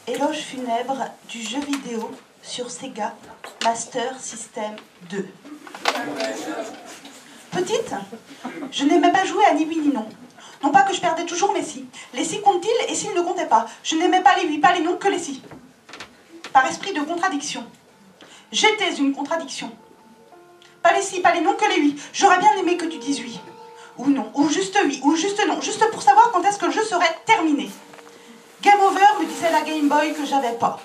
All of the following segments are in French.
Éloge funèbre du jeu vidéo sur Sega Master System 2. Petite, je n'aimais pas jouer à ni oui ni non. Non pas que je perdais toujours, mais si. Les si comptent-ils et s'ils ne comptaient pas? Je n'aimais pas les oui, pas les non, que les si. Par esprit de contradiction. J'étais une contradiction. Pas les si, pas les non, que les oui. J'aurais bien aimé que tu dises oui. Ou non, ou juste oui, ou juste non. Juste pour savoir quand est-ce que le jeu serait terminé. Game over, me disait la Game Boy que j'avais pas.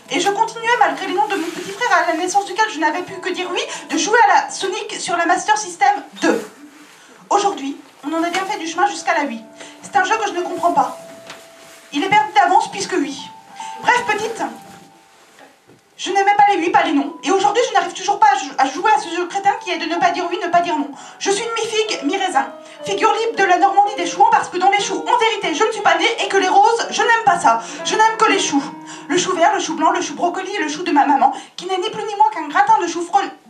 Et je continuais, malgré les noms de mon petit frère à la naissance duquel je n'avais pu que dire oui, de jouer à la Sonic sur la Master System 2. Aujourd'hui, on en a bien fait du chemin jusqu'à la Wii. C'est un jeu que je ne comprends pas. Il est perdu d'avance puisque oui. Bref, petite, je n'aimais pas les oui, pas les non. Et aujourd'hui, je n'arrive toujours pas à jouer à ce jeu crétin qui est de ne pas dire oui, ne pas dire non. Je suis une mi-figue, mi-raisin. Figure libre de la Normandie des chouans parce que dans les choux, en vérité, je ne suis pas née et que les roses, je n'aime pas ça. Je n'aime que les choux. Le chou vert, le chou blanc, le chou brocoli et le chou de ma maman, qui n'est ni plus ni moins qu'un gratin de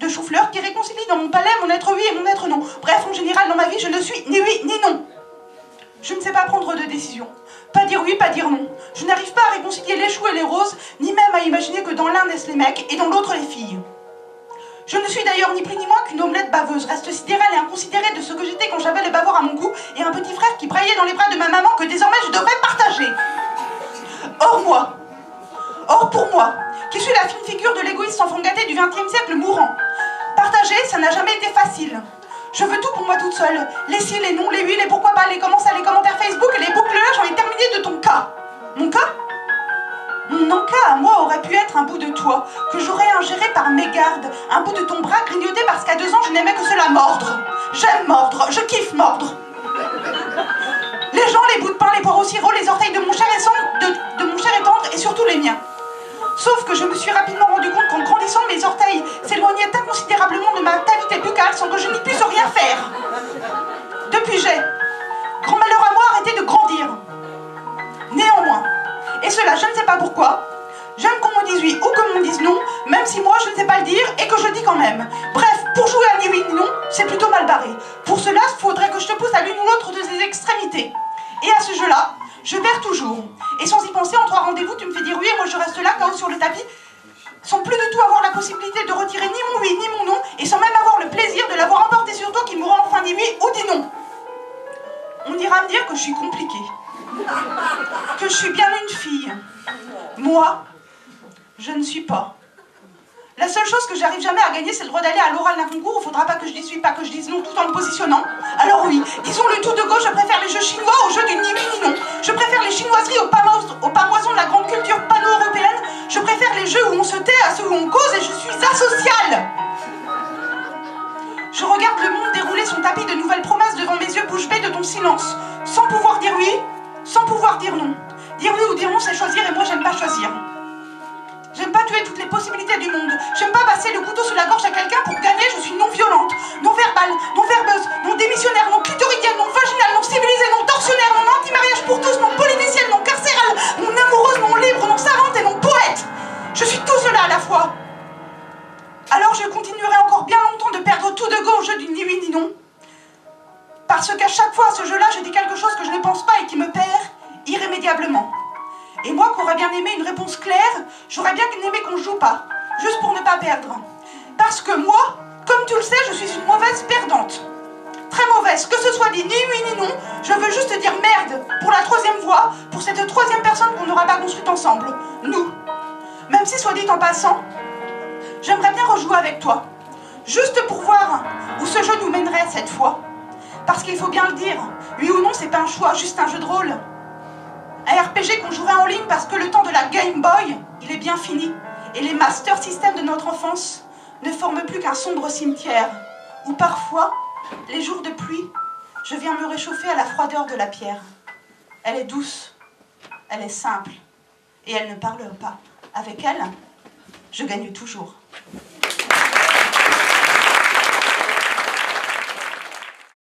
chou-fleur qui réconcilie dans mon palais mon être oui et mon être non. Bref, en général, dans ma vie, je ne suis ni oui ni non. Je ne sais pas prendre de décision. Pas dire oui, pas dire non. Je n'arrive pas à réconcilier les choux et les roses, ni même à imaginer que dans l'un naissent les mecs et dans l'autre les filles. Je ne suis d'ailleurs ni plus ni moins qu'une omelette baveuse, reste sidérale et inconsidérée de ce que j'étais quand j'avais les bavoirs à mon cou et un petit frère qui braillait dans les bras de ma maman que désormais je devrais partager. Or pour moi, qui suis la fine figure de l'égoïste enfant gâté du XXe siècle mourant, partager, ça n'a jamais été facile. Je veux tout pour moi toute seule. Les si, les non, les oui, les pourquoi pas, les comment ça, les commentaires Facebook et les boucles là, j'en ai terminé de ton cas. Mon cas? Mon encas à moi aurait pu être un bout de toi, que j'aurais ingéré par mégarde, un bout de ton bras grignoté parce qu'à 2 ans je n'aimais que cela mordre. J'aime mordre, je kiffe mordre. Les gens, les bouts de pain, les poires au sirop, les orteils de mon cher et tendre et surtout les miens. Sauf que je me suis rapidement rendu compte qu'en grandissant, mes orteils s'éloignaient inconsidérablement de ma cavité buccale sans que je n'y puisse rien faire. Depuis j'ai, grand malheur à moi, arrêté de grandir. Néanmoins, et cela je ne sais pas pourquoi, j'aime qu'on me dise oui ou qu'on me dise non, même si moi je ne sais pas le dire et que je dis quand même. Bref, pour jouer à ni oui ni non, c'est plutôt mal barré. Pour cela, il faudrait que je te pousse à l'une ou l'autre de ces extrémités. Et à ce jeu-là, je perds toujours. Et sans y penser, en 3 rendez-vous, tu me fais dire oui et moi je reste là, KO sur le tapis, sans plus du tout avoir la possibilité de retirer ni mon oui ni mon non, et sans même avoir le plaisir de l'avoir emporté sur toi qui m'aura enfin dit oui ou dit non. On ira me dire que je suis compliquée, que je suis bien une fille. Moi, je ne suis pas. La seule chose que j'arrive jamais à gagner, c'est le droit d'aller à l'oral d'un concours où il faudra pas que je dise oui, pas que je dise non, tout en me positionnant. Alors oui, disons-le tout de go, je préfère les jeux chinois aux jeux du ni oui ni non. Je préfère les chinoiseries aux pamoisons de la grande culture panno-européenne. Je préfère les jeux où on se tait à ceux où on cause et je suis asociale. Je regarde le monde dérouler son tapis de nouvelles promesses devant mes yeux bouche bée de ton silence, sans pouvoir dire oui, sans pouvoir dire non. Dire oui ou dire non, c'est choisir et moi j'aime pas choisir. J'aime pas tuer toutes les possibilités du monde. J'aime pas passer le couteau sous la gorge à quelqu'un pour gagner. Je suis non violente, non verbale, non verbeuse, non démissionnaire, non clitoridienne, non vaginale, non civilisée, non tortionnaire, non anti-mariage pour tous, non politicienne, non carcérale, non amoureuse, non libre, non savante et non poète. Je suis tout cela à la fois. Alors je continuerai encore bien longtemps de perdre tout de go au jeu du ni oui ni non. Parce qu'à chaque fois à ce jeu-là, je dis quelque chose que je ne pense pas et qui me perd irrémédiablement. Et moi, qui aurais bien aimé une réponse claire, j'aurais bien aimé qu'on ne joue pas, juste pour ne pas perdre. Parce que moi, comme tu le sais, je suis une mauvaise perdante. Très mauvaise, que ce soit dit ni oui ni non, je veux juste dire merde pour la 3e fois, pour cette 3e personne qu'on n'aura pas construite ensemble, nous. Même si, soit dit en passant, j'aimerais bien rejouer avec toi, juste pour voir où ce jeu nous mènerait cette fois. Parce qu'il faut bien le dire, oui ou non, c'est pas un choix, juste un jeu de rôle. Un RPG qu'on jouerait en ligne parce que le temps de la Game Boy, il est bien fini. Et les Master System de notre enfance ne forment plus qu'un sombre cimetière, où parfois, les jours de pluie, je viens me réchauffer à la froideur de la pierre. Elle est douce, elle est simple, et elle ne parle pas. Avec elle, je gagne toujours.